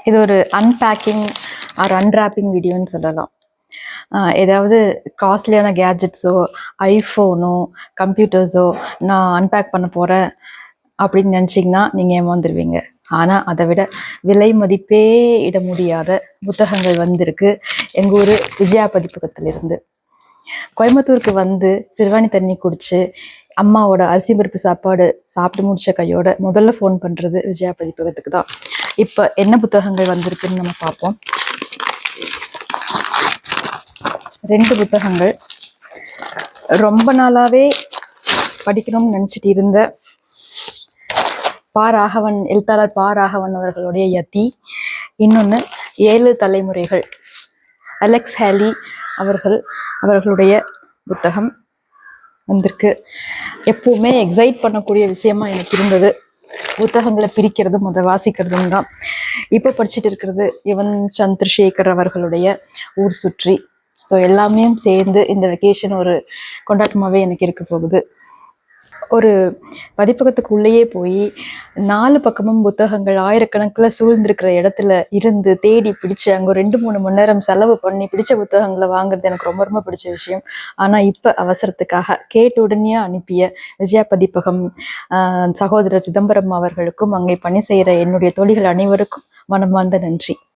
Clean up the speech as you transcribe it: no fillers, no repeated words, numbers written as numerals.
இது ஒரு unpacking R unwrapping வீடியோன்னு சொல்லலாம். ஏதாவது காஸ்ட்லியான கேஜெட்ஸோ, ஐஃபோனோ, கம்ப்யூட்டர்ஸோ நான் அன்பேக் பண்ண போகிறேன் அப்படின்னு நினச்சிங்கன்னா நீங்கள் ஏமாந்துருவீங்க. ஆனால் அதை விட விலை மதிப்பே இட முடியாத புத்தகங்கள் வந்திருக்கு எங்கள் ஊர் விஜயா பதிப்பகத்திலிருந்து. கோயம்புத்தூருக்கு வந்து சிறுவாணி தண்ணி குடிச்சு அம்மாவோட அரிசி பருப்பு சாப்பாடு சாப்பிட்டு முடிச்ச கையோட முதல்ல ஃபோன் பண்ணுறது விஜயா பதிப்பகத்துக்கு தான். இப்போ என்ன புத்தகங்கள் வந்திருக்குன்னு நம்ம பார்ப்போம். 2 புத்தகங்கள் ரொம்ப நாளாவே படிக்கணும்னு நினச்சிட்டு இருந்த எழுத்தாளர் பா ராகவன் அவர்களுடைய யதி, இன்னொன்று 7 தலைமுறைகள் அலெக்ஸ் ஹேலி அவர்களுடைய புத்தகம் வந்திருக்கு. எப்பவுமே எக்ஸைட் பண்ணக்கூடிய விஷயமா எனக்கு இருந்தது புத்தகங்களை பிரிக்கிறதும் அதை வாசிக்கிறதும் தான். இப்போ படிச்சுட்டு இருக்கிறது யுவன் சந்திரசேகர் அவர்களுடைய ஊர் சுற்றி. ஸோ எல்லாமே சேர்ந்து இந்த வெக்கேஷன் ஒரு கொண்டாட்டமாகவே எனக்கு இருக்க போகுது. ஒரு பதிப்பகத்துக்கு உள்ளேயே போய் 4 பக்கமும் புத்தகங்கள் ஆயிரக்கணக்கில் சூழ்ந்திருக்கிற இடத்துல இருந்து தேடி பிடிச்சு அங்கே ஒரு 2-3 மணி நேரம் செலவு பண்ணி பிடிச்ச புத்தகங்களை வாங்குறது எனக்கு ரொம்ப ரொம்ப பிடிச்ச விஷயம். ஆனால் இப்போ அவசரத்துக்காக கேட்டு உடனே அனுப்பிய விஜயா பதிப்பகம் சகோதரர் சிதம்பரம் அவர்களுக்கும் அங்கே பணி செய்கிற என்னுடைய தோழிகள் அனைவருக்கும் மனமார்ந்த நன்றி.